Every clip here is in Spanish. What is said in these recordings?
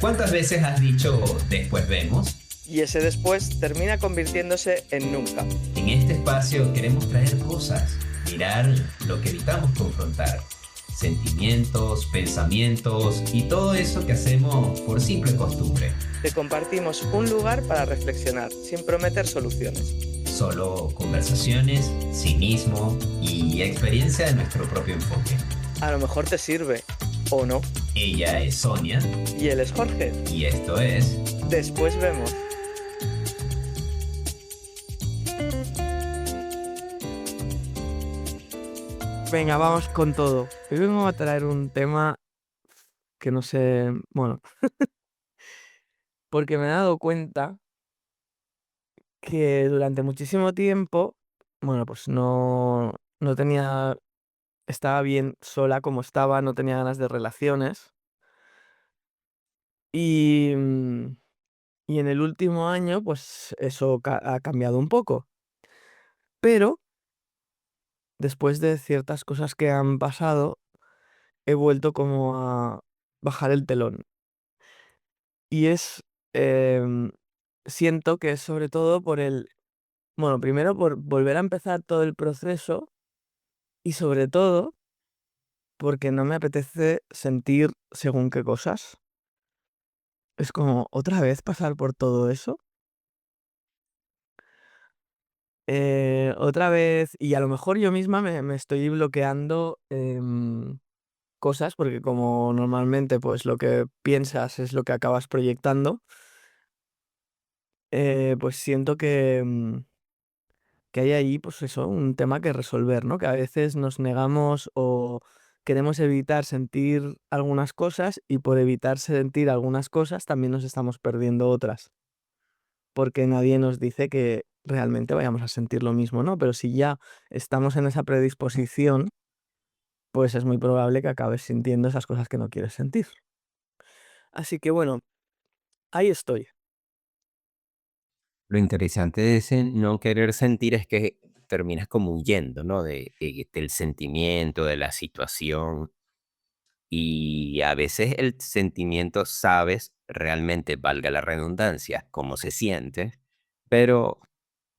¿Cuántas veces has dicho después vemos? Y ese después termina convirtiéndose en nunca. En este espacio queremos traer cosas, mirar lo que evitamos confrontar, sentimientos, pensamientos y todo eso que hacemos por simple costumbre. Te compartimos un lugar para reflexionar, sin prometer soluciones. Solo conversaciones, cinismo y experiencia de nuestro propio enfoque. A lo mejor te sirve, o no. Ella es Sonia Y él es Jorge. y esto es... Después vemos. Venga, vamos con todo. Hoy vengo a traer un tema que no sé, bueno, porque me he dado cuenta que durante muchísimo tiempo, bueno, pues no tenía, estaba bien sola como estaba, no tenía ganas de relaciones. Y, y en el último año, pues eso ha cambiado un poco. Pero después de ciertas cosas que han pasado, he vuelto como a bajar el telón. Y em, siento que es sobre todo bueno, primero por volver a empezar todo el proceso y sobre todo porque no me apetece sentir según qué cosas. Es como otra vez pasar por todo eso. Otra vez, y a lo mejor yo misma me estoy bloqueando cosas, porque como normalmente pues lo que piensas es lo que acabas proyectando, pues siento que hay ahí, pues eso, un tema que resolver, ¿no? Que a veces nos negamos o queremos evitar sentir algunas cosas y por evitar sentir algunas cosas también nos estamos perdiendo otras, porque nadie nos dice que realmente vayamos a sentir lo mismo, ¿no? Pero si ya estamos en esa predisposición, pues es muy probable que acabes sintiendo esas cosas que no quieres sentir. Así que bueno, ahí estoy. Lo interesante de ese no querer sentir es que terminas como huyendo, ¿no? Del sentimiento, de la situación. Y a veces el sentimiento sabes realmente, valga la redundancia, cómo se siente, pero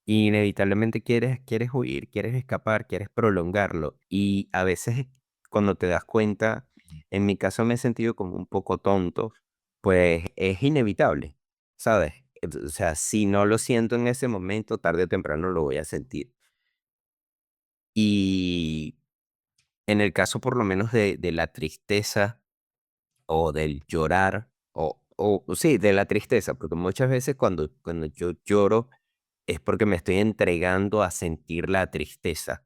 inevitablemente quieres huir, quieres escapar, quieres prolongarlo. Y a veces cuando te das cuenta, en mi caso me he sentido como un poco tonto, pues es inevitable, ¿sabes? O sea, si no lo siento en ese momento, tarde o temprano lo voy a sentir. Y en el caso por lo menos de la tristeza o del llorar, o sí, de la tristeza, porque muchas veces cuando yo lloro es porque me estoy entregando a sentir la tristeza.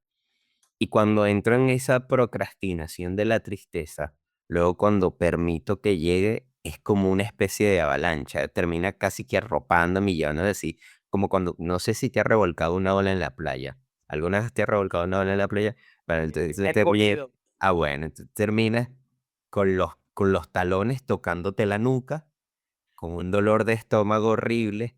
Y cuando entro en esa procrastinación de la tristeza, luego cuando permito que llegue, es como una especie de avalancha, termina casi que arropándome y llevándome así, como cuando, no sé si te ha revolcado una ola en la playa. ¿Alguna vez te ha revolcado una ola en la playa? Bueno, entonces He te oye, comido. bueno, entonces terminas con los talones tocándote la nuca, con un dolor de estómago horrible,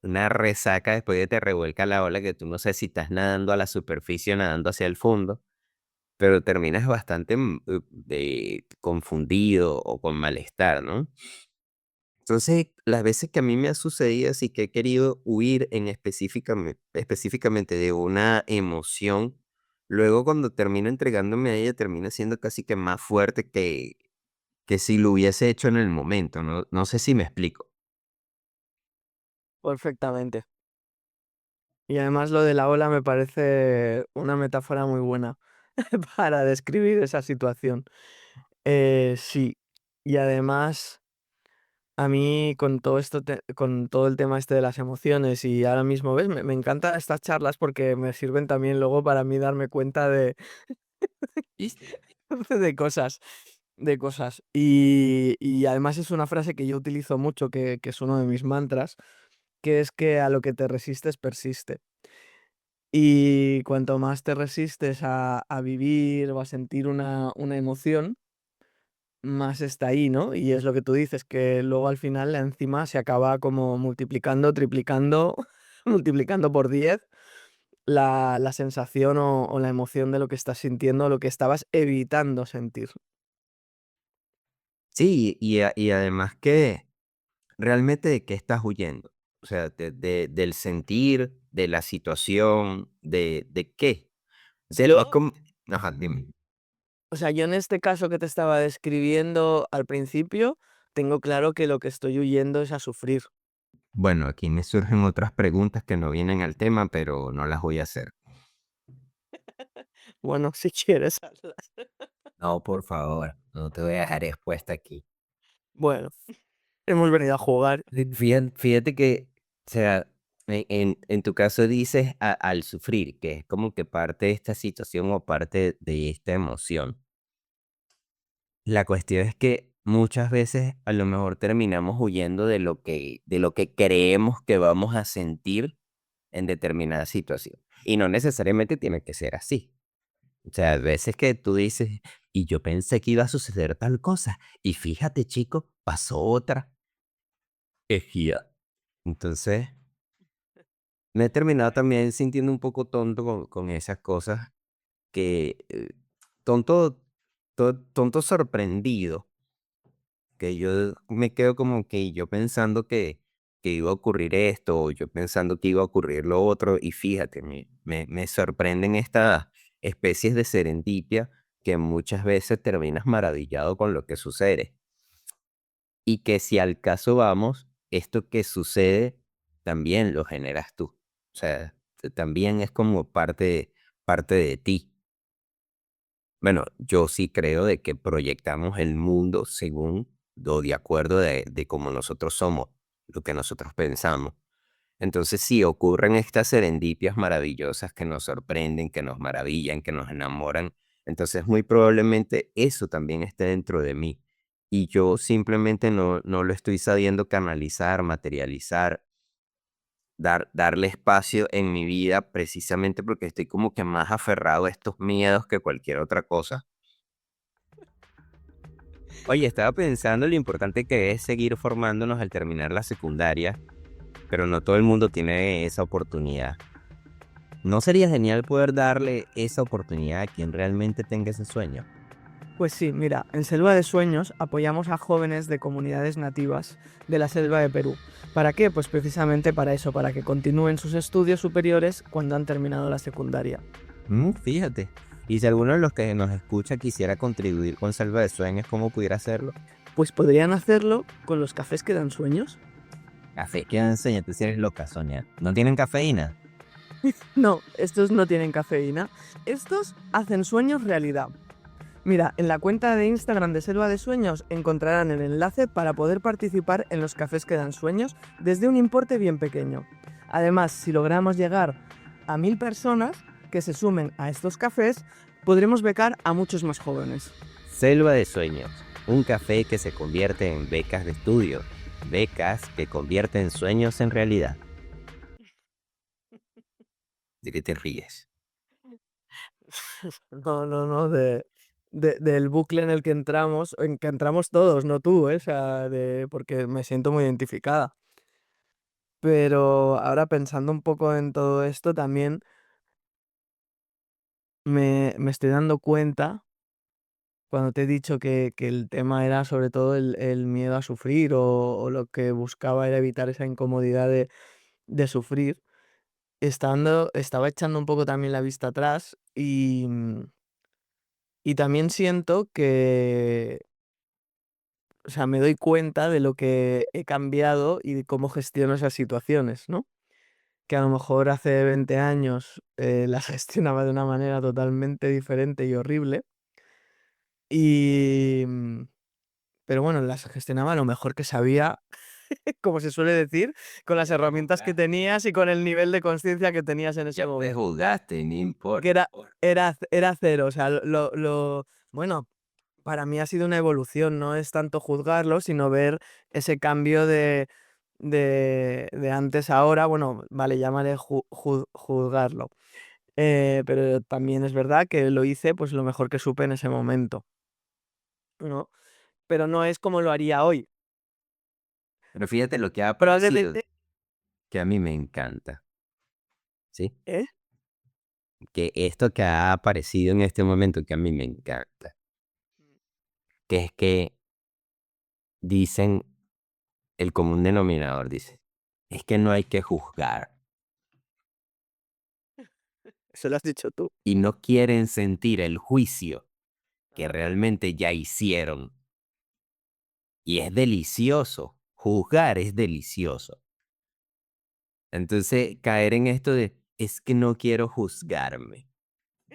una resaca después de que te revuelca la ola, que tú no sé si estás nadando a la superficie o nadando hacia el fondo, pero terminas bastante confundido o con malestar, ¿no? Entonces, las veces que a mí me ha sucedido así que he querido huir específicamente de una emoción, luego cuando termino entregándome a ella, termina siendo casi que más fuerte que si lo hubiese hecho en el momento, ¿no? No sé si me explico. Perfectamente. Y además lo de la ola me parece una metáfora muy buena para describir esa situación. Sí, y además a mí con todo esto, con todo el tema este de las emociones y ahora mismo, ¿ves? Me encantan estas charlas porque me sirven también luego para mí darme cuenta de cosas, de cosas. Y además es una frase que yo utilizo mucho, que es uno de mis mantras, que es que a lo que te resistes persiste. Y cuanto más te resistes a vivir o a sentir una emoción, más está ahí, ¿no? Y es lo que tú dices, que luego al final encima se acaba como multiplicando, triplicando, multiplicando por 10 la sensación o la emoción de lo que estás sintiendo, lo que estabas evitando sentir. Sí, y además que ¿realmente de qué estás huyendo? O sea, del sentir, de la situación, ¿de qué? Es Yo, como... Ajá, dime. o sea, yo en este caso que te estaba describiendo al principio, tengo claro que lo que estoy huyendo es a sufrir. Bueno, aquí me surgen otras preguntas que no vienen al tema, pero no las voy a hacer. Bueno, si quieres, hazla. No, por favor, no te voy a dejar expuesta aquí. Bueno, hemos venido a jugar. Sí, fíjate que, o sea, en tu caso dices al sufrir, que es como que parte de esta situación o parte de esta emoción. La cuestión es que muchas veces a lo mejor terminamos huyendo de lo que creemos que vamos a sentir en determinada situación. Y no necesariamente tiene que ser así. O sea, a veces que tú dices, y yo pensé que iba a suceder tal cosa, y fíjate, chico, pasó otra. Ejía. Entonces, me he terminado también sintiendo un poco tonto con esas cosas que, tonto, tonto sorprendido, que yo me quedo como que yo pensando que iba a ocurrir esto, o yo pensando que iba a ocurrir lo otro, y fíjate, me sorprenden estas especies de serendipia que muchas veces terminas maravillado con lo que sucede. Y que si al caso vamos, esto que sucede también lo generas tú. O sea, también es como parte de ti. Bueno, yo sí creo de que proyectamos el mundo según o de acuerdo de cómo nosotros somos, lo que nosotros pensamos. Entonces, si ocurren estas serendipias maravillosas que nos sorprenden, que nos maravillan, que nos enamoran, entonces muy probablemente eso también esté dentro de mí. Y yo simplemente no lo estoy sabiendo canalizar, materializar, darle espacio en mi vida precisamente porque estoy como que más aferrado a estos miedos que cualquier otra cosa. Oye, estaba pensando lo importante que es seguir formándonos al terminar la secundaria, pero no todo el mundo tiene esa oportunidad. ¿No sería genial poder darle esa oportunidad a quien realmente tenga ese sueño? Pues sí, mira, en Selva de Sueños apoyamos a jóvenes de comunidades nativas de la selva de Perú. ¿Para qué? Pues precisamente para eso, para que continúen sus estudios superiores cuando han terminado la secundaria. Fíjate. Y si alguno de los que nos escucha quisiera contribuir con Selva de Sueños, ¿cómo pudiera hacerlo? Pues podrían hacerlo con los cafés que dan sueños. Café, ¿qué enseña? Tú si eres loca, Sonia. ¿No tienen cafeína? No, estos no tienen cafeína. Estos hacen sueños realidad. Mira, en la cuenta de Instagram de Selva de Sueños encontrarán el enlace para poder participar en los cafés que dan sueños desde un importe bien pequeño. Además, si logramos llegar a 1000 personas que se sumen a estos cafés, podremos becar a muchos más jóvenes. Selva de Sueños, un café que se convierte en becas de estudio, becas que convierten sueños en realidad. ¿De qué te ríes? No, del bucle en que entramos todos, no tú, o sea, porque me siento muy identificada. Pero ahora pensando un poco en todo esto, también me estoy dando cuenta, cuando te he dicho que el tema era sobre todo el miedo a sufrir o lo que buscaba era evitar esa incomodidad de sufrir, estaba echando un poco también la vista atrás y también siento que, o sea, me doy cuenta de lo que he cambiado y de cómo gestiono esas situaciones, ¿no? Que a lo mejor hace 20 años las gestionaba de una manera totalmente diferente y horrible. Y, pero bueno, las gestionaba lo mejor que sabía, como se suele decir, con las herramientas que tenías y con el nivel de conciencia que tenías en ese Ya me momento. juzgaste, no Que importa. era cero. O sea, bueno, para mí ha sido una evolución, no es tanto juzgarlo, sino ver ese cambio de antes a ahora. Bueno, vale, llamaré juzgarlo. Pero también es verdad que lo hice pues lo mejor que supe en ese momento, ¿no? Pero no es como lo haría hoy. Pero fíjate lo que ha aparecido, Probablemente, que a mí me encanta, ¿sí? ¿eh? Que esto que ha aparecido en este momento, que a mí me encanta, que es que dicen el común denominador, dice. Es que no hay que juzgar. Eso lo has dicho tú. Y no quieren sentir el juicio que realmente ya hicieron. Y es delicioso. Juzgar es delicioso. Entonces, caer en esto de, es que no quiero juzgarme.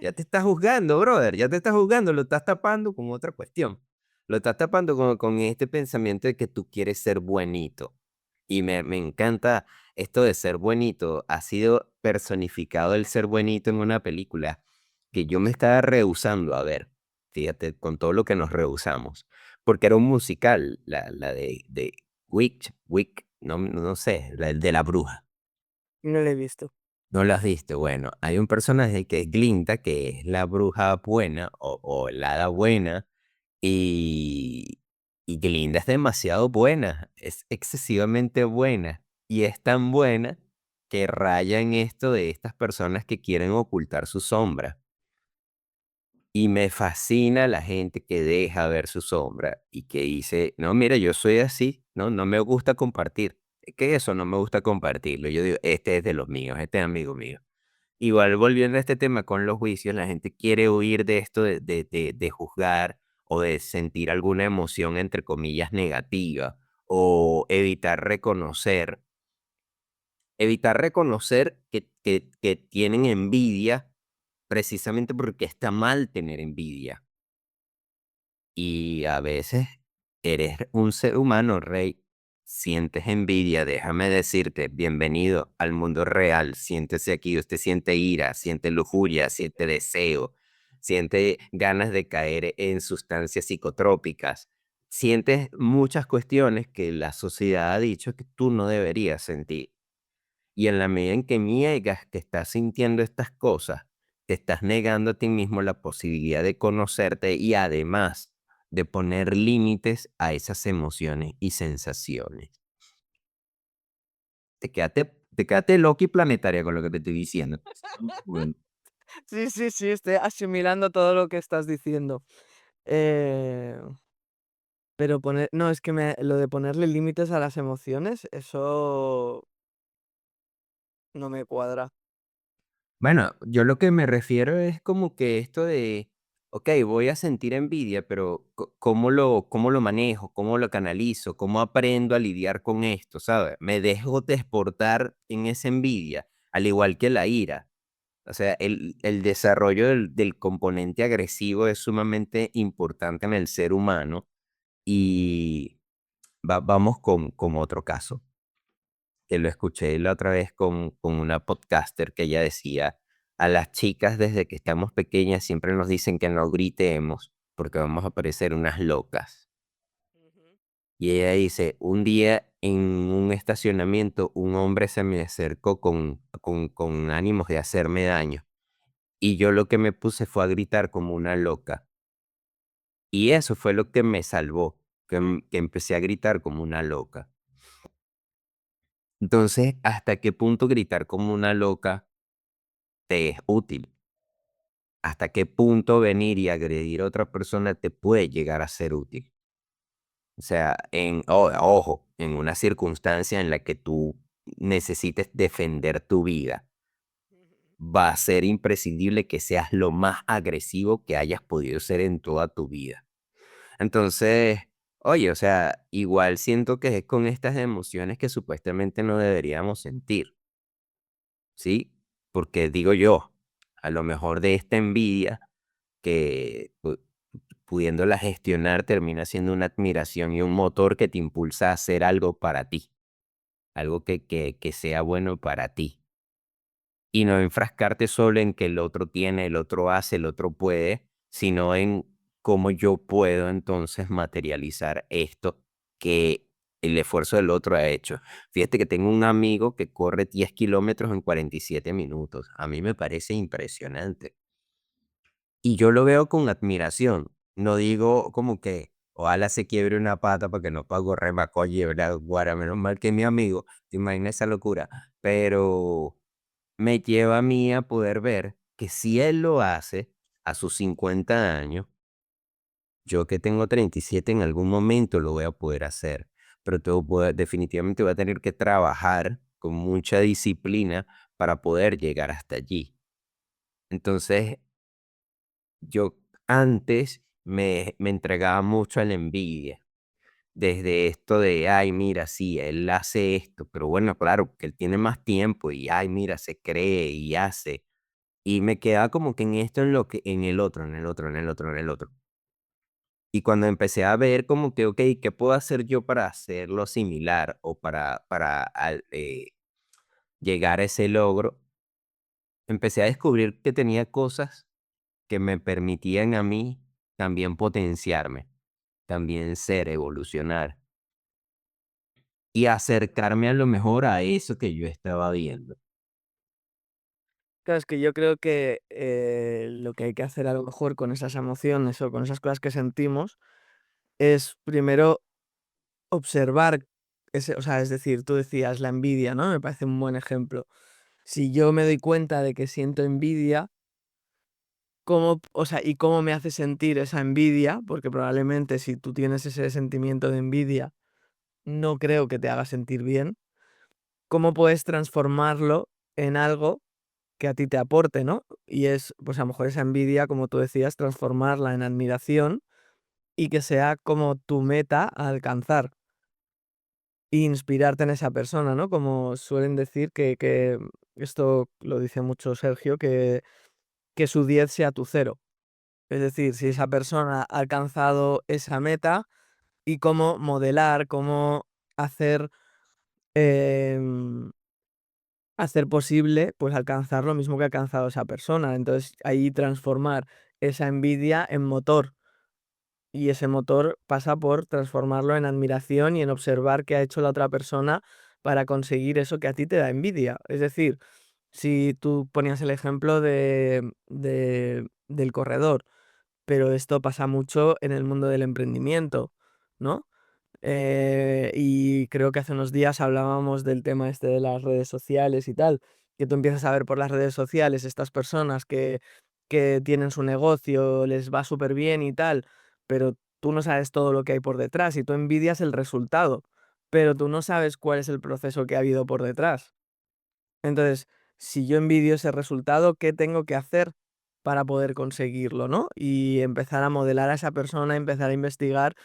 Ya te estás juzgando, brother, ya te estás juzgando, lo estás tapando con otra cuestión. Lo estás tapando con este pensamiento de que tú quieres ser buenito. Y me encanta esto de ser buenito. Ha sido personificado el ser buenito en una película que yo me estaba rehusando a ver. Fíjate, con todo lo que nos rehusamos. Porque era un musical, la de Wick, no sé, la de la bruja. No lo he visto. ¿No lo has visto? Bueno, hay un personaje que es Glinda, que es la bruja buena o el hada buena, y, y Glinda es demasiado buena, es excesivamente buena, y es tan buena que raya en esto de estas personas que quieren ocultar su sombra. Y me fascina la gente que deja ver su sombra y que dice, no, mira, yo soy así, no me gusta compartir. Es que eso no me gusta compartirlo. Yo digo, este es de los míos, este es amigo mío. Igual volviendo a este tema con los juicios, la gente quiere huir de esto de juzgar o de sentir alguna emoción, entre comillas, negativa o evitar reconocer que tienen envidia precisamente porque está mal tener envidia. Y a veces eres un ser humano, Rey. Sientes envidia, déjame decirte, bienvenido al mundo real. Siéntese aquí, usted siente ira, siente lujuria, siente deseo, siente ganas de caer en sustancias psicotrópicas. Sientes muchas cuestiones que la sociedad ha dicho que tú no deberías sentir. Y en la medida en que niegas que estás sintiendo estas cosas, te estás negando a ti mismo la posibilidad de conocerte y además de poner límites a esas emociones y sensaciones. Te quedaste loco y planetaria con lo que te estoy diciendo. Bueno, Sí, sí, sí, estoy asimilando todo lo que estás diciendo. Eh, pero no, es que lo de ponerle límites a las emociones, eso no me cuadra. bueno, yo lo que me refiero es como que esto de, ok, voy a sentir envidia, pero ¿cómo lo manejo? ¿Cómo lo canalizo? ¿Cómo aprendo a lidiar con esto? ¿Sabes? Me dejo desportar en esa envidia, al igual que la ira. O sea, el desarrollo del componente agresivo es sumamente importante en el ser humano y vamos con otro caso, que lo escuché la otra vez con una podcaster que ella decía, a las chicas desde que estamos pequeñas siempre nos dicen que no gritemos porque vamos a parecer unas locas. Ujú. Y ella dice, un día en un estacionamiento un hombre se me acercó con ánimos de hacerme daño. Y yo lo que me puse fue a gritar como una loca. Y eso fue lo que me salvó, que empecé a gritar como una loca. Entonces, ¿hasta qué punto gritar como una loca te es útil? ¿Hasta qué punto venir y agredir a otra persona te puede llegar a ser útil? O sea, ojo, en una circunstancia en la que tú necesites defender tu vida, va a ser imprescindible que seas lo más agresivo que hayas podido ser en toda tu vida. Entonces, oye, o sea, igual siento que es con estas emociones que supuestamente no deberíamos sentir, ¿sí? Porque digo yo, a lo mejor de esta envidia que pudiéndola gestionar termina siendo una admiración y un motor que te impulsa a hacer algo para ti, algo que sea bueno para ti. Y no enfrascarte solo en que el otro tiene, el otro hace, el otro puede, sino en cómo yo puedo entonces materializar esto que el esfuerzo del otro ha hecho. Fíjate que tengo un amigo que corre 10 kilómetros en 47 minutos. A mí me parece impresionante. Y yo lo veo con admiración. No digo como que ojalá se quiebre una pata para que no pueda correr más, oye, ¿verdad? Guara, menos mal que es mi amigo. ¿Te imaginas esa locura? Pero me lleva a mí a poder ver que si él lo hace a sus 50 años, yo que tengo 37 en algún momento lo voy a poder hacer. pero definitivamente voy a tener que trabajar con mucha disciplina para poder llegar hasta allí. Entonces, yo antes me entregaba mucho a la envidia. Desde esto de, ay, mira, sí, él hace esto, pero bueno, claro, que él tiene más tiempo y, ay, mira, se cree y hace. Y me quedaba como que en esto, en el otro, en el otro, en el otro, en el otro. Y cuando empecé a ver como que, ok, ¿qué puedo hacer yo para hacerlo similar o para llegar a ese logro? Empecé a descubrir que tenía cosas que me permitían a mí también potenciarme, también ser, evolucionar y acercarme a lo mejor a eso que yo estaba viendo. Claro, es que yo creo que lo que hay que hacer a lo mejor con esas emociones o con esas cosas que sentimos es primero observar ese, o sea, es decir, tú decías la envidia, ¿no? Me parece un buen ejemplo. Si yo me doy cuenta de que siento envidia, ¿cómo, o sea, y cómo me hace sentir esa envidia? Porque probablemente si tú tienes ese sentimiento de envidia, no creo que te haga sentir bien. ¿Cómo puedes transformarlo en algo que a ti te aporte, ¿no? Y es, pues a lo mejor esa envidia, como tú decías, transformarla en admiración y que sea como tu meta a alcanzar. E inspirarte en esa persona, ¿no? Como suelen decir que esto lo dice mucho Sergio, que su 10 sea tu cero. Es decir, si esa persona ha alcanzado esa meta y cómo modelar, cómo hacer, em, hacer posible, pues alcanzar lo mismo que ha alcanzado esa persona. Entonces, ahí transformar esa envidia en motor. Y ese motor pasa por transformarlo en admiración y en observar qué ha hecho la otra persona para conseguir eso que a ti te da envidia. Es decir, si tú ponías el ejemplo del corredor, pero esto pasa mucho en el mundo del emprendimiento, ¿no? Y creo que hace unos días hablábamos del tema este de las redes sociales y tal, que tú empiezas a ver por las redes sociales estas personas que tienen su negocio, les va súper bien y tal, pero tú no sabes todo lo que hay por detrás y tú envidias el resultado, pero tú no sabes cuál es el proceso que ha habido por detrás. Entonces, si yo envidio ese resultado, ¿qué tengo que hacer para poder conseguirlo, no? Y empezar a modelar a esa persona, empezar a investigar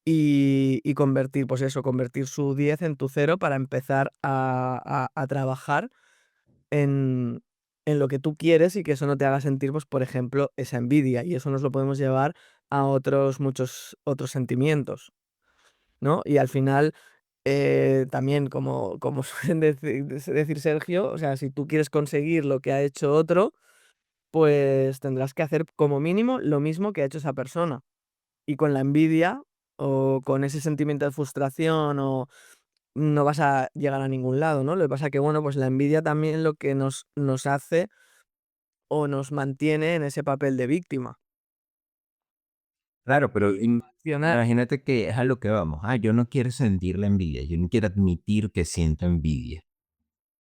y convertir, pues eso, convertir su 10 en tu cero para empezar a trabajar en, en lo que tú quieres y que eso no te haga sentir, pues, por ejemplo, esa envidia. Y eso nos lo podemos llevar a otros, muchos otros sentimientos, ¿no? Y al final, también, como suelen decir Sergio, o sea, si tú quieres conseguir lo que ha hecho otro, pues tendrás que hacer como mínimo lo mismo que ha hecho esa persona. Y con la envidia o con ese sentimiento de frustración o no vas a llegar a ningún lado, ¿no? Lo que pasa que, bueno, pues la envidia también lo que nos hace o nos mantiene en ese papel de víctima. Claro, pero Accionar. imagínate que es a lo que vamos. Ah, yo no quiero sentir la envidia, yo no quiero admitir que siento envidia.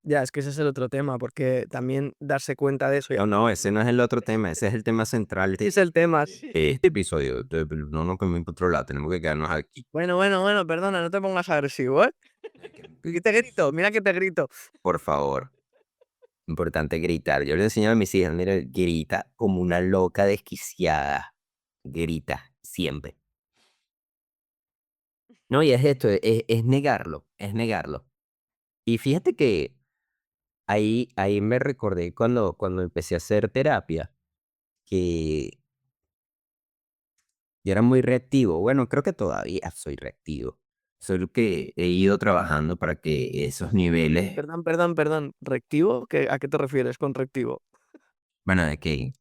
Ya, es que ese es el otro tema, porque también darse cuenta de eso No, no, ese no es el otro tema, ese es el tema central sí de es el tema, sí. este episodio. No nos comemos por otro lado, tenemos que quedarnos aquí. Bueno, perdona, no te pongas agresivo, ¿eh? Y te grito, mira que te grito. Por favor, importante gritar. Yo le enseño a mis hijas, mira, grita como una loca desquiciada. Grita, siempre. No, y es esto, es negarlo, es negarlo. Y fíjate que ahí me recordé cuando empecé a hacer terapia, que yo era muy reactivo. Bueno, creo que todavía soy reactivo. Solo que he ido trabajando para que esos niveles, Perdón, ¿reactivo? ¿A qué te refieres con reactivo? bueno, de que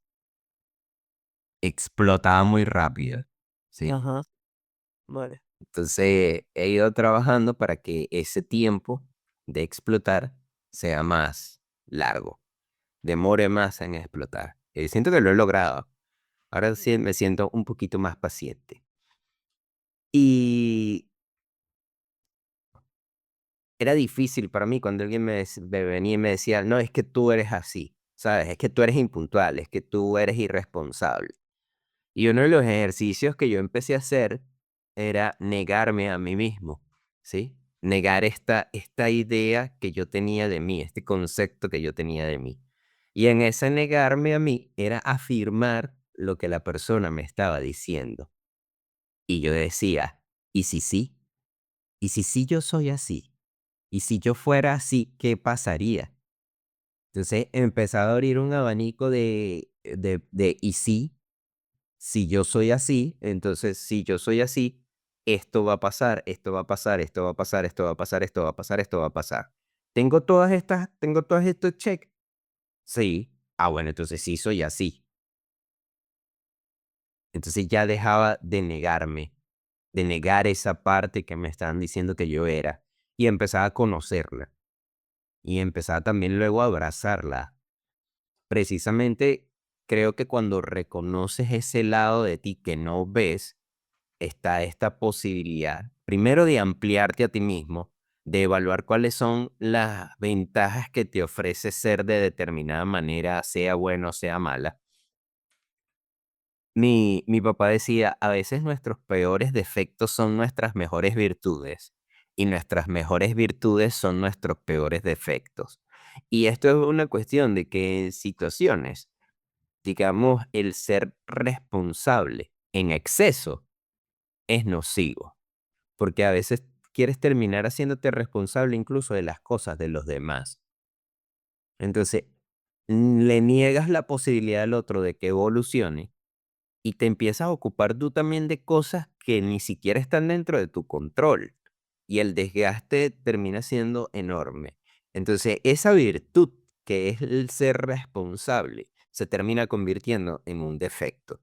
explotaba muy rápido, ¿sí? Ajá, vale. Entonces he ido trabajando para que ese tiempo de explotar sea más largo, demore más en explotar. Y siento que lo he logrado. Ahora sí me siento un poquito más paciente. Y era difícil para mí cuando alguien me venía y me decía, no, es que tú eres así, ¿sabes? Es que tú eres impuntual, es que tú eres irresponsable. Y uno de los ejercicios que yo empecé a hacer era negarme a mí mismo. ¿sí? Negar esta idea que yo tenía de mí, este concepto que yo tenía de mí. Y en ese negarme a mí era afirmar lo que la persona me estaba diciendo. Y yo decía, ¿y si sí? ¿Y si sí yo soy así? ¿Y si yo fuera así, qué pasaría? Entonces empezaba a abrir un abanico de ¿y sí? Si yo soy así, entonces si yo soy así, esto va a pasar, esto va a pasar, esto va a pasar, esto va a pasar, esto va a pasar, esto va a pasar. Tengo todas estos check. Sí. Ah, bueno, entonces sí soy así. Entonces ya dejaba de negarme, de negar esa parte que me estaban diciendo que yo era y empezaba a conocerla y empezaba también luego a abrazarla. Precisamente creo que cuando reconoces ese lado de ti que no ves, está esta posibilidad, primero de ampliarte a ti mismo, de evaluar cuáles son las ventajas que te ofrece ser de determinada manera, sea bueno o sea mala. Mi papá decía, a veces nuestros peores defectos son nuestras mejores virtudes y nuestras mejores virtudes son nuestros peores defectos. Y esto es una cuestión de que en situaciones, digamos, el ser responsable en exceso es nocivo. Porque a veces quieres terminar haciéndote responsable incluso de las cosas de los demás. Entonces, le niegas la posibilidad al otro de que evolucione y te empiezas a ocupar tú también de cosas que ni siquiera están dentro de tu control. Y el desgaste termina siendo enorme. Entonces, esa virtud que es el ser responsable se termina convirtiendo en un defecto.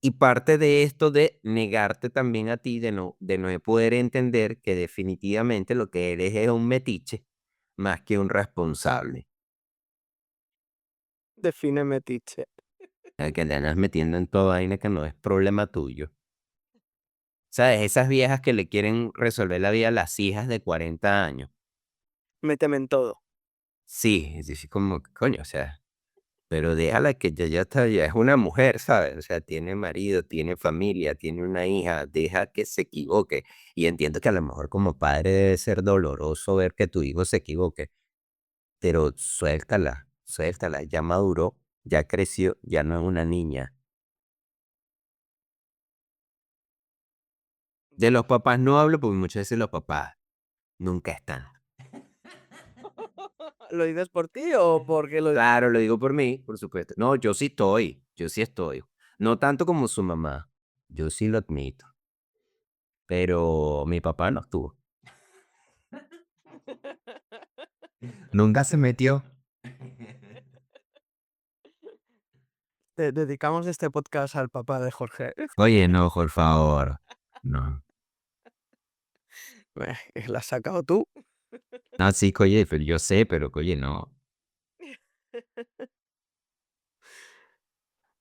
Y parte de esto de negarte también a ti, de no poder entender que definitivamente lo que eres es un metiche más que un responsable. Define metiche. Que te andas metiendo en toda vaina que no es problema tuyo. ¿Sabes? Esas viejas que le quieren resolver la vida a las hijas de 40 años. Méteme en todo. Sí, es decir, como, coño, o sea, pero déjala que ya está, ya es una mujer, ¿sabes? O sea, tiene marido, tiene familia, tiene una hija, deja que se equivoque. Y entiendo que a lo mejor como padre debe ser doloroso ver que tu hijo se equivoque, pero suéltala, suéltala, ya maduró, ya creció, ya no es una niña. De los papás no hablo porque muchas veces los papás nunca están. ¿Lo dices por ti o porque lo... Claro, lo digo por mí, por supuesto. No, yo sí estoy. No tanto como su mamá, yo sí lo admito, pero mi papá no estuvo. Nunca se metió. Dedicamos este podcast al papá de Jorge. Oye, no, por favor. No. ¿La has sacado tú? No, sí, oye, pero yo sé, pero oye, no.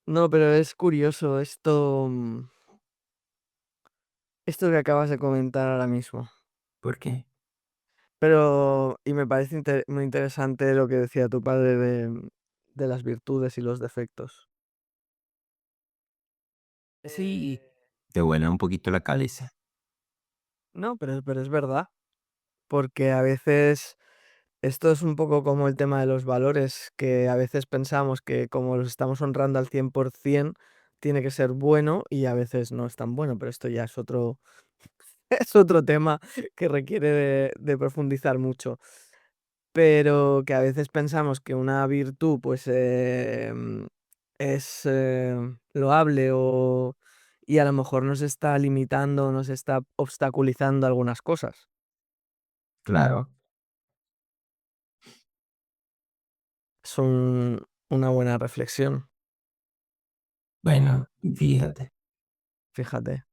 No, pero es curioso esto, esto que acabas de comentar ahora mismo. ¿Por qué? Pero, y me parece muy interesante lo que decía tu padre de las virtudes y los defectos. Sí. Te vuela un poquito la cabeza. No, pero es verdad, porque a veces esto es un poco como el tema de los valores, que a veces pensamos que como los estamos honrando al 100% tiene que ser bueno y a veces no es tan bueno, pero esto ya es otro, es otro tema que requiere de profundizar mucho. Pero que a veces pensamos que una virtud pues es loable y a lo mejor nos está limitando, nos está obstaculizando algunas cosas. Claro. Es una buena reflexión, Bueno, fíjate fíjate.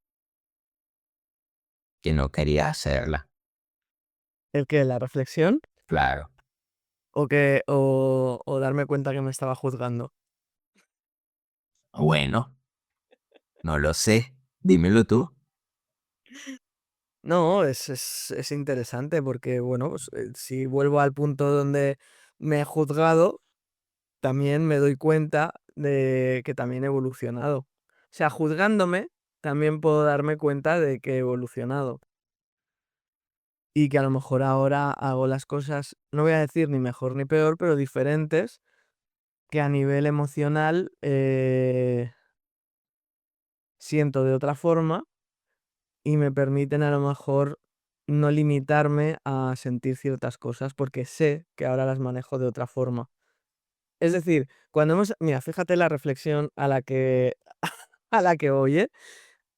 que no quería hacerla. ¿El que ¿La reflexión? Claro. O darme cuenta que me estaba juzgando. Bueno, no lo sé. Dímelo tú. No, es interesante porque, bueno, pues, si vuelvo al punto donde me he juzgado, también me doy cuenta de que también he evolucionado. O sea, juzgándome, también puedo darme cuenta de que he evolucionado. y que a lo mejor ahora hago las cosas, no voy a decir ni mejor ni peor, pero diferentes, que a nivel emocional siento de otra forma y me permiten a lo mejor no limitarme a sentir ciertas cosas porque sé que ahora las manejo de otra forma. Es decir, mira, fíjate la reflexión a la que, a la que voy, ¿eh?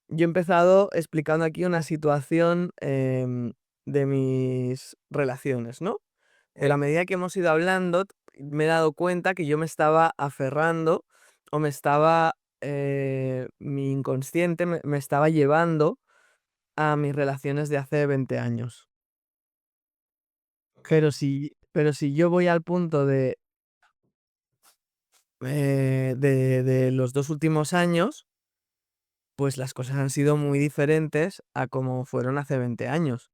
Yo he empezado explicando aquí una situación de mis relaciones, ¿no? Pero a medida que hemos ido hablando, me he dado cuenta que yo me estaba aferrando o mi inconsciente me estaba llevando a mis relaciones de hace 20 años. Pero si yo voy al punto de los 2 últimos años, pues las cosas han sido muy diferentes a como fueron hace 20 años.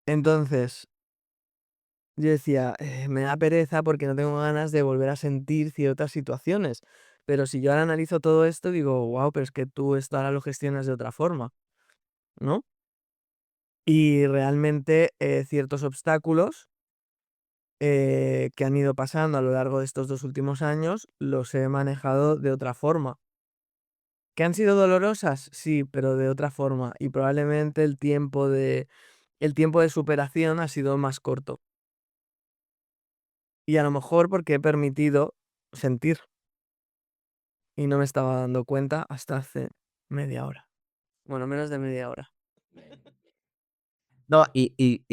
Entonces, yo decía, me da pereza porque no tengo ganas de volver a sentir ciertas situaciones. Pero si yo ahora analizo todo esto, digo, wow, pero es que tú esto ahora lo gestionas de otra forma, ¿no? Y realmente ciertos obstáculos que han ido pasando a lo largo de estos 2 últimos años los he manejado de otra forma. ¿Que han sido dolorosas? Sí, pero de otra forma. Y probablemente el tiempo de superación ha sido más corto. Y a lo mejor porque he permitido sentir y no me estaba dando cuenta hasta hace media hora. Bueno, menos de media hora. No, y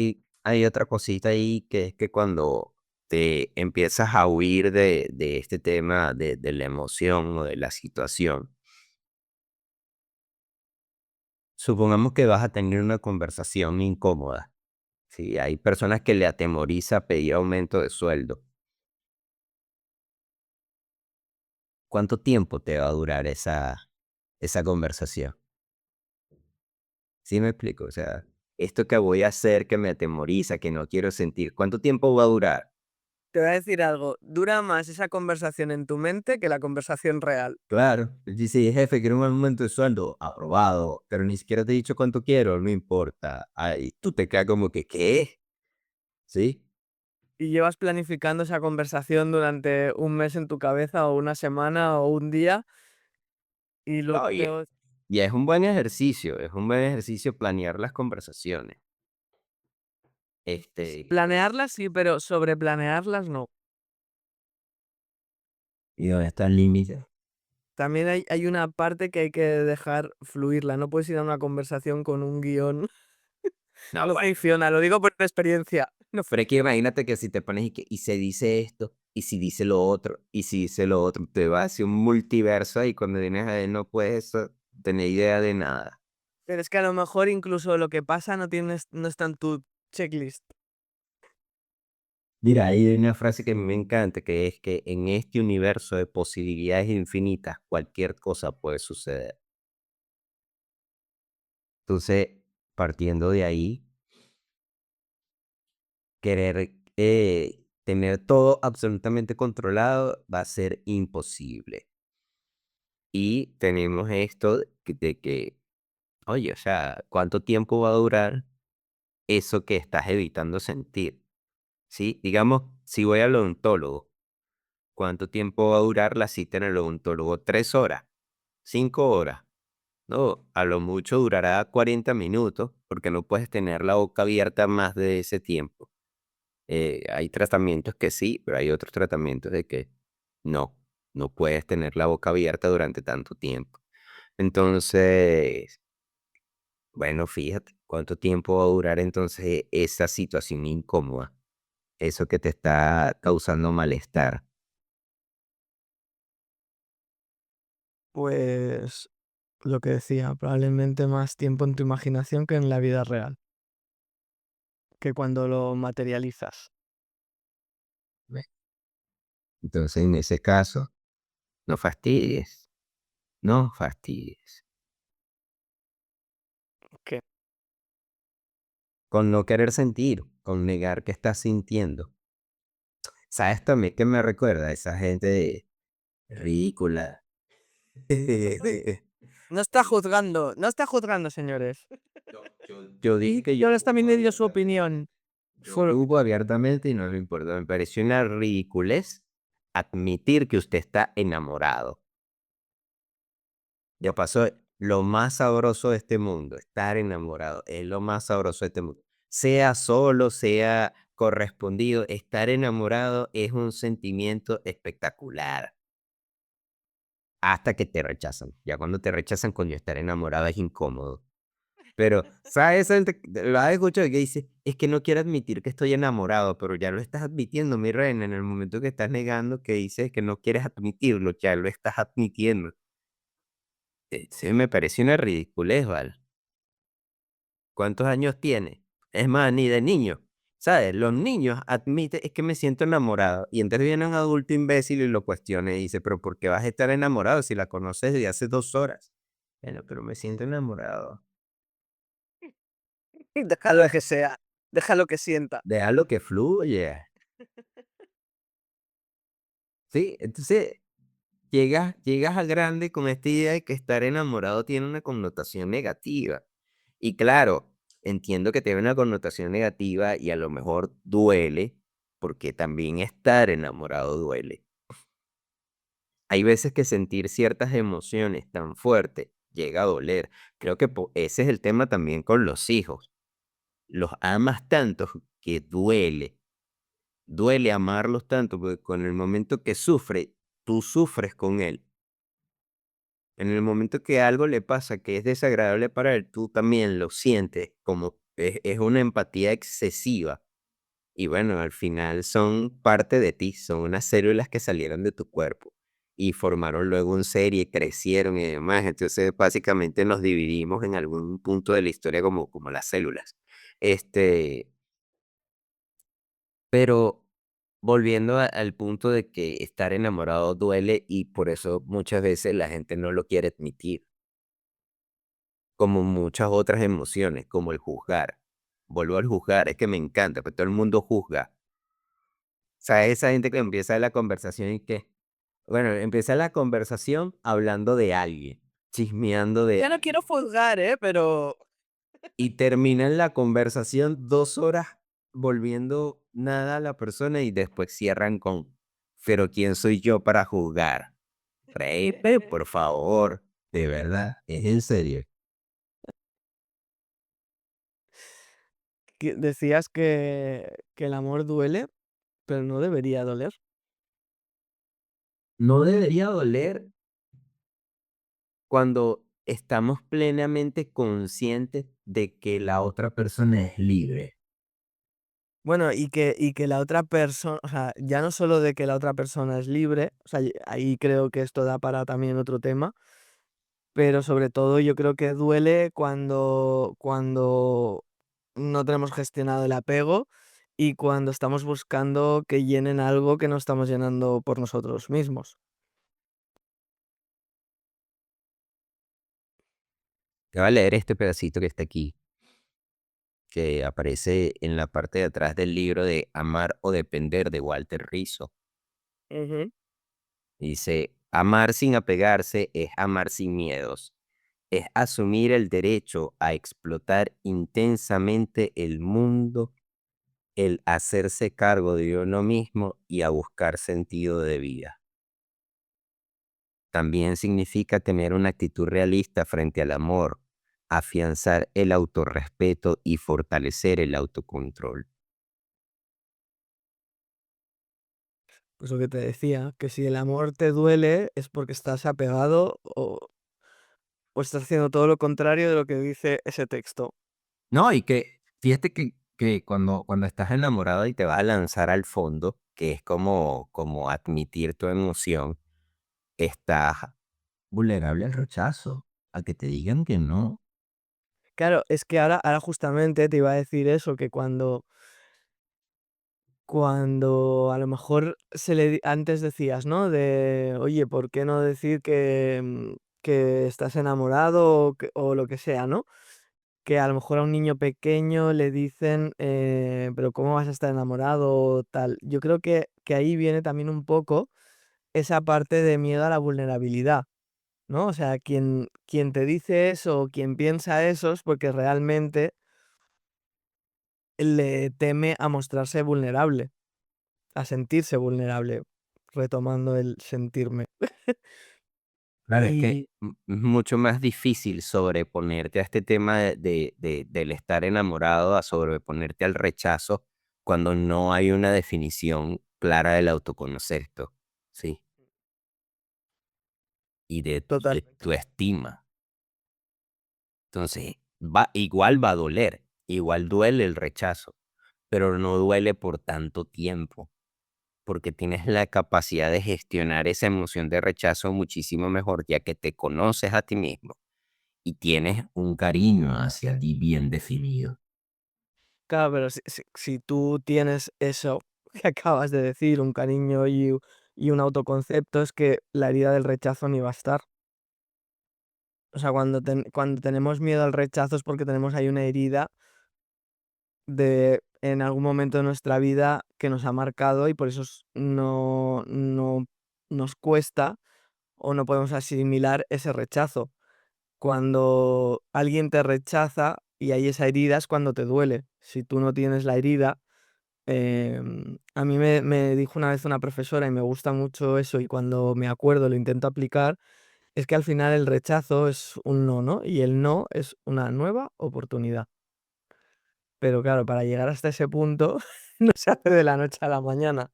hay otra cosita ahí que es que cuando te empiezas a huir de este tema de la emoción o de la situación, supongamos que vas a tener una conversación incómoda. Sí, hay personas que le atemoriza pedir aumento de sueldo. ¿Cuánto tiempo te va a durar esa conversación? ¿Sí me explico? O sea, esto que voy a hacer que me atemoriza, que no quiero sentir, ¿cuánto tiempo va a durar? Te voy a decir algo, dura más esa conversación en tu mente que la conversación real. Claro, dice, jefe, quiero un aumento de sueldo, aprobado, pero ni siquiera te he dicho cuánto quiero, no importa. Ahí tú te quedas como que, ¿qué? ¿Sí? Y llevas planificando esa conversación durante un mes en tu cabeza o una semana o un día y lo No, peor, y es un buen ejercicio planear las conversaciones. Este, planearlas sí, pero sobreplanearlas no. ¿Y dónde está el límite? También hay una parte que hay que dejar fluirla. No puedes ir a una conversación con un guión. No, No bueno, funciona, lo digo por experiencia. No pero es que imagínate que si te pones y se dice esto, y si dice lo otro, y si dice lo otro, te va hacia un multiverso y cuando vienes a ver no puedes tener idea de nada. Pero es que a lo mejor incluso lo que pasa no está en tu checklist. Mira, hay una frase que a mí me encanta, que es que en este universo de posibilidades infinitas, cualquier cosa puede suceder. Entonces, partiendo de ahí, querer tener todo absolutamente controlado va a ser imposible. Y tenemos esto de que, oye, o sea, ¿cuánto tiempo va a durar eso que estás evitando sentir? ¿Sí? Digamos, si voy al odontólogo, ¿cuánto tiempo va a durar la cita en el odontólogo? ¿3 horas? ¿5 horas? No, a lo mucho durará 40 minutos porque no puedes tener la boca abierta más de ese tiempo. Hay tratamientos que sí, pero hay otros tratamientos de que no, no puedes tener la boca abierta durante tanto tiempo. Entonces, bueno, fíjate cuánto tiempo va a durar entonces esa situación incómoda, eso que te está causando malestar. Pues lo que decía, probablemente más tiempo en tu imaginación que en la vida real, que cuando lo materializas. ¿Ve? Entonces, en ese caso, no fastidies, no fastidies. ¿Qué? Con no querer sentir, con negar que estás sintiendo. ¿Sabes también que me recuerda a esa gente ridícula? No está juzgando, señores. Yo dije que yo Jonas también juzgo me dio su abiertamente. opinión. Yo Fue- juzgo abiertamente y no me importa. Me pareció una ridiculez admitir que usted está enamorado. Ya pasó lo más sabroso de este mundo, estar enamorado, es lo más sabroso de este mundo. Sea solo, sea correspondido, estar enamorado es un sentimiento espectacular. Hasta que te rechazan. Ya cuando te rechazan, coño, estar enamorado es incómodo. Pero, ¿sabes? Lo has escuchado que dice, es que no quiero admitir que estoy enamorado, pero ya lo estás admitiendo, mi reina, en el momento que estás negando que dices que no quieres admitirlo, ya lo estás admitiendo. Sí, me pareció una ridiculez, ¿vale? ¿Cuántos años tiene? Es más, ni de niño. ¿Sabes? Los niños admiten, es que me siento enamorado. Y entonces viene un adulto imbécil y lo cuestiona y dice, pero ¿por qué vas a estar enamorado si la conoces desde hace 2 horas? Bueno, pero me siento enamorado. Déjalo que sea, déjalo que sienta. Déjalo que fluya. Sí, entonces llegas al grande con esta idea de que estar enamorado tiene una connotación negativa. Y claro, entiendo que tiene una connotación negativa y a lo mejor duele, porque también estar enamorado duele. Hay veces que sentir ciertas emociones tan fuertes llega a doler. Creo que ese es el tema también con los hijos. Los amas tanto que duele. Duele amarlos tanto, porque con el momento que sufre, tú sufres con él. En el momento que algo le pasa que es desagradable para él, tú también lo sientes, como es una empatía excesiva. Y bueno, al final son parte de ti, son unas células que salieron de tu cuerpo y formaron luego un ser y crecieron y demás. Entonces, básicamente nos dividimos en algún punto de la historia como las células. Este, pero volviendo al punto de que estar enamorado duele y por eso muchas veces la gente no lo quiere admitir. Como muchas otras emociones, como el juzgar. Vuelvo al juzgar, es que me encanta, pero todo el mundo juzga. O sea, esa gente que empieza la conversación y que, bueno, empieza la conversación hablando de alguien, chismeando de Ya no alguien, quiero juzgar, pero y terminan la conversación 2 horas volviendo nada a la persona y después cierran con, pero ¿quién soy yo para juzgar? Reípe, por favor, de verdad, es en serio. decías que el amor duele, pero no debería doler. No debería doler cuando estamos plenamente conscientes de que la otra persona es libre. Bueno, y que la otra persona, o sea, ya no solo de que la otra persona es libre, o sea, ahí creo que esto da para también otro tema, pero sobre todo yo creo que duele cuando no tenemos gestionado el apego y cuando estamos buscando que llenen algo que no estamos llenando por nosotros mismos. Te voy a leer este pedacito que está aquí, que aparece en la parte de atrás del libro de Amar o Depender de Walter Rizzo. Ujú. Dice, amar sin apegarse es amar sin miedos, es asumir el derecho a explotar intensamente el mundo, el hacerse cargo de uno mismo y a buscar sentido de vida. También significa tener una actitud realista frente al amor, afianzar el autorrespeto y fortalecer el autocontrol. Pues lo que te decía, que si el amor te duele es porque estás apegado o estás haciendo todo lo contrario de lo que dice ese texto. No, y que fíjate que cuando estás enamorado y te vas a lanzar al fondo, que es como admitir tu emoción, estás vulnerable al rechazo, a que te digan que no. Claro, es que ahora justamente te iba a decir eso, que cuando a lo mejor antes decías, ¿no? De, oye, ¿por qué no decir que estás enamorado o lo que sea, ¿no? Que a lo mejor a un niño pequeño le dicen, pero ¿cómo vas a estar enamorado o tal? Yo creo que ahí viene también un poco esa parte de miedo a la vulnerabilidad. ¿no? O sea, quien te dice eso o quien piensa eso es porque realmente le teme a mostrarse vulnerable, a sentirse vulnerable, retomando el sentirme. Claro, es que Y es mucho más difícil sobreponerte a este tema del estar enamorado, a sobreponerte al rechazo cuando no hay una definición clara del autoconcepto, ¿sí? Y de totalmente. tu estima. Entonces, igual va a doler, igual duele el rechazo, pero no duele por tanto tiempo, porque tienes la capacidad de gestionar esa emoción de rechazo muchísimo mejor, ya que te conoces a ti mismo y tienes un cariño hacia ti bien definido. Claro, pero si tú tienes eso que acabas de decir, un cariño y un autoconcepto, es que la herida del rechazo ni va a estar. O sea, cuando tenemos miedo al rechazo es porque tenemos ahí una herida de en algún momento de nuestra vida que nos ha marcado y por eso no nos cuesta o no podemos asimilar ese rechazo. Cuando alguien te rechaza y hay esa herida es cuando te duele. Si tú no tienes la herida, a mí me dijo una vez una profesora y me gusta mucho eso y cuando me acuerdo lo intento aplicar, es que al final el rechazo es un no, ¿no? Y el no es una nueva oportunidad. Pero claro, para llegar hasta ese punto no se hace de la noche a la mañana.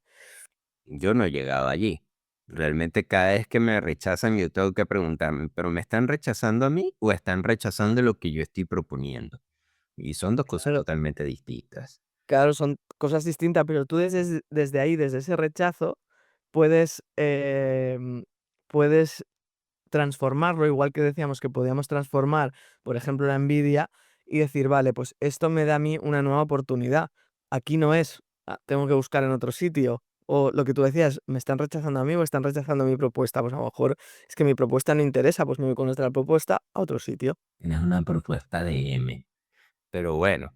Yo no he llegado allí. Realmente cada vez que me rechazan yo tengo que preguntarme, ¿pero me están rechazando a mí o están rechazando lo que yo estoy proponiendo? Y son dos cosas Claro, totalmente distintas. claro, son cosas distintas, pero tú desde ahí, desde ese rechazo, puedes, puedes transformarlo, igual que decíamos que podíamos transformar, por ejemplo, la envidia y decir, vale, pues esto me da a mí una nueva oportunidad. Aquí no es, tengo que buscar en otro sitio. O lo que tú decías, ¿me están rechazando a mí o están rechazando mi propuesta? Pues a lo mejor es que mi propuesta no interesa, pues me voy con nuestra propuesta a otro sitio. Tienes una propuesta de M. Pero bueno,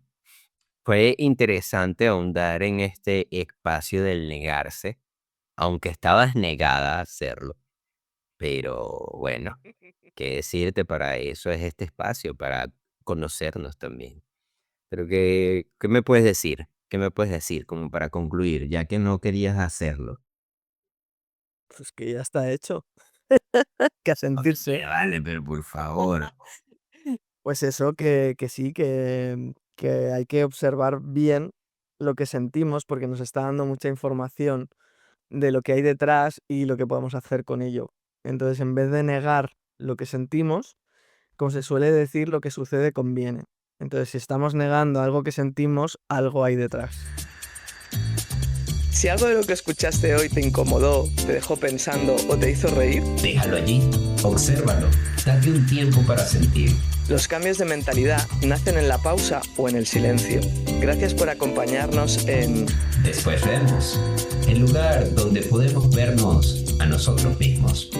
fue interesante ahondar en este espacio del negarse, aunque estabas negada a hacerlo. Pero bueno, qué decirte, para eso es este espacio, para conocernos también. Pero ¿qué me puedes decir? ¿Qué me puedes decir como para concluir, ya que no querías hacerlo? Pues que ya está hecho, que a sentirse. Oye, vale, pero por favor. Pues eso, que sí, que hay que observar bien lo que sentimos porque nos está dando mucha información de lo que hay detrás y lo que podemos hacer con ello. Entonces, en vez de negar lo que sentimos, como se suele decir, lo que sucede conviene. Entonces, si estamos negando algo que sentimos, algo hay detrás. Si algo de lo que escuchaste hoy te incomodó, te dejó pensando o te hizo reír, Déjalo allí, obsérvalo, date un tiempo para sentir. los cambios de mentalidad nacen en la pausa o en el silencio. Gracias por acompañarnos en Después vemos, el lugar donde podemos vernos a nosotros mismos.